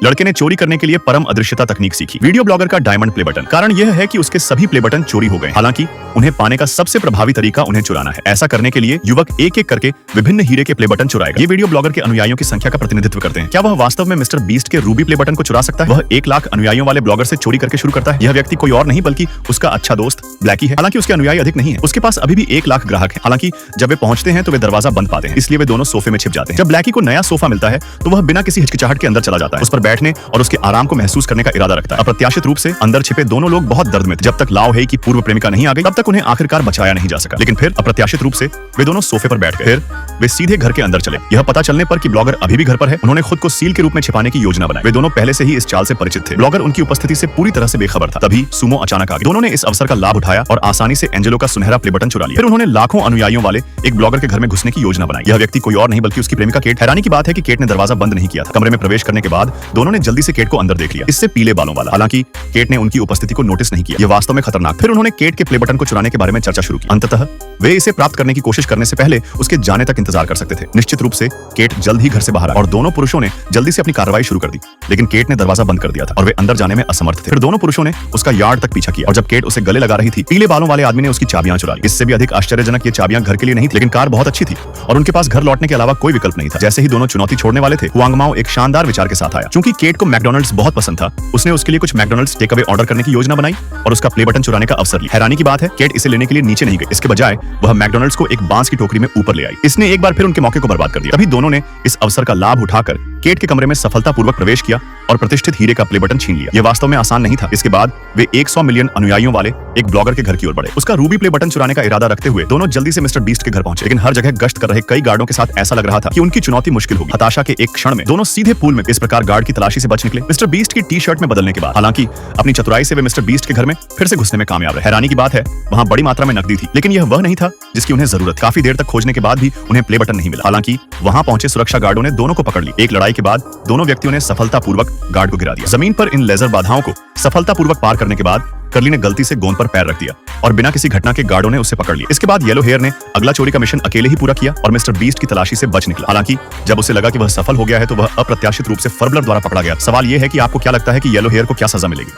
लड़के ने चोरी करने के लिए परम अदृश्यता तकनीक सीखी। वीडियो ब्लॉगर का डायमंड प्ले बटन। कारण यह है कि उसके सभी प्ले बटन चोरी हो गए। हालांकि उन्हें पाने का सबसे प्रभावी तरीका उन्हें चुराना है। ऐसा करने के लिए युवक एक एक करके विभिन्न हीरे के प्ले बटन चुराएगा। ये वीडियो ब्लॉगर के अनुयायियों की संख्या का प्रतिनिधित्व करते हैं। क्या वह वास्तव में मिस्टर बीस्ट के रूबी प्ले बटन को चुरा सकता है? वह 1 लाख अनुयायियों वाले ब्लॉगर से चोरी करके शुरू करता है। यह व्यक्ति कोई और नहीं बल्कि उसका अच्छा दोस्त ब्लैकी है। हालांकि उसके अनुयायी अधिक नहीं है। उसके पास अभी भी 1 लाख ग्राहक है। हालांकि जब वे पहुंचते हैं तो वे दरवाजा बंद पाते हैं, इसलिए वे दोनों सोफे में छिप जाते हैं। जब ब्लैकी को नया सोफा मिलता है तो वह बिना किसी हिचकिचाहट के अंदर चला जाता है। उस पर बैठने और उसके आराम को महसूस करने का इरादा रखता है। अप्रत्याशित रूप से अंदर छिपे दोनों लोग बहुत दर्द में थे। जब तक लाओ हेई की पूर्व प्रेमिका नहीं आ गई तब तक उन्हें आखिरकार बचाया नहीं जा सका। लेकिन फिर अप्रत्याशित रूप से वे दोनों सोफे पर बैठ गए। फिर वे सीधे घर के अंदर चले। यह पता चलने पर कि ब्लॉगर अभी भी घर पर है, उन्होंने खुद को सील के रूप में छिपाने की योजना बनाई। वे दोनों पहले से ही इस चाल से परिचित थे। ब्लॉगर उनकी उपस्थिति से पूरी तरह से बेखबर था। तभी सुमो अचानक आ गई। दोनों ने इस अवसर का लाभ उठाया और आसानी से एंजेलो का सुनहरा प्ले बटन चुरा लिया। फिर उन्होंने लाखों अनुयायियों वाले एक ब्लॉगर के घर में घुसने की योजना बनाई। यह व्यक्ति कोई और नहीं बल्कि उसकी प्रेमिका केट। हैरानी की बात है कि केट ने दरवाजा बंद नहीं किया था। कमरे में प्रवेश करने के बाद दोनों ने जल्दी से केट को अंदर देख लिया, इससे पीले बालों वाला। हालांकि केट ने उनकी उपस्थिति को नोटिस नहीं किया। यह वास्तव में खतरनाक। फिर उन्होंने केट के प्ले बटन को चुराने के बारे में चर्चा शुरू की। अंततः वे इसे प्राप्त करने की कोशिश करने से पहले उसके जाने तक इंतजार कर सकते थे। निश्चित रूप से केट जल्द ही घर से बाहर आई और दोनों पुरुषों ने जल्दी से अपनी कार्रवाई शुरू कर दी। लेकिन केट ने दरवाजा बंद कर दिया था और वे अंदर जाने में असमर्थ थे। फिर दोनों पुरुषों ने उसका यार्ड तक पीछा किया और जब केट उसे गले लगा रही थी, पीले बालों वाले आदमी ने उसकी चाबियां चुरा ली। इससे भी अधिक आश्चर्यजनक ये चाबियां घर के लिए नहीं थी, लेकिन कार बहुत अच्छी थी और उनके पास घर लौटने के अलावा कोई विकल्प नहीं था। जैसे ही दोनों चुनौती छोड़ने वाले थे, हुआंग माओ एक शानदार विचार के साथ आया। चूंकि केट को मैकडॉनल्ड्स बहुत पसंद था, उसने उसके लिए कुछ मैकडॉनल्ड्स टेक अवे ऑर्डर करने की योजना बनाई और उसका प्ले बटन चुराने का अवसर लिया। हैरानी की बात है, केट इसे लेने के लिए नीचे नहीं गई। इसके बजाय वह मैकडॉनल्ड्स को एक बांस की टोकरी में ऊपर ले आई। इसने एक बार फिर उनके मौके को बर्बाद कर दिया। तभी दोनों ने इस अवसर का लाभ उठाकर केट के कमरे में सफलतापूर्वक प्रवेश किया और प्रतिष्ठित हीरे का प्ले बटन छीन लिया। यह वास्तव में आसान नहीं था। इसके बाद वे 100 मिलियन अनुयायियों वाले एक ब्लॉगर के घर की ओर बढ़े। उसका रूबी प्ले बटन चुराने का इरादा रखते हुए दोनों जल्दी से मिस्टर बीस्ट के घर पहुंचे। लेकिन हर जगह गश्त कर रहे कई गार्डों के साथ ऐसा लग रहा था कि उनकी चुनौती मुश्किल होगी। हताशा के एक क्षण में दोनों सीधे पूल में इस प्रकार गार्ड की तलाशी से बच निकले। मिस्टर बीस्ट की टी शर्ट में बदलने के बाद, हालांकि अपनी चतुराई से वे मिस्टर बीस्ट के घर में फिर से घुसने में कामयाब रहे। हैरानी की बात है, वहां बड़ी मात्रा में नकदी थी, लेकिन यह वह नहीं था जिसकी उन्हें जरूरत थी। काफी देर तक खोजने के बाद भी उन्हें प्ले बटन नहीं मिला। हालांकि वहां पहुंचे सुरक्षा गार्डों ने दोनों को पकड़ लिया। एक लड़ाई के बाद दोनों व्यक्तियों ने सफलतापूर्वक गार्ड को गिरा दिया। जमीन पर इन लेजर बाधाओं को सफलतापूर्वक पार करने के बाद कर्ली ने गलती से गेंद पर पैर रख दिया और बिना किसी घटना के गार्डों ने उसे पकड़ लिया। इसके बाद येलो हेयर ने अगला चोरी का मिशन अकेले ही पूरा किया और मिस्टर बीस्ट की तलाशी से बच निकला। हालांकि जब उसे लगा कि वह सफल हो गया है तो वह अप्रत्याशित रूप से फर्बलर द्वारा पकड़ा गया। सवाल यह है कि आपको क्या लगता है कि येलो हेयर को क्या सजा मिलेगी?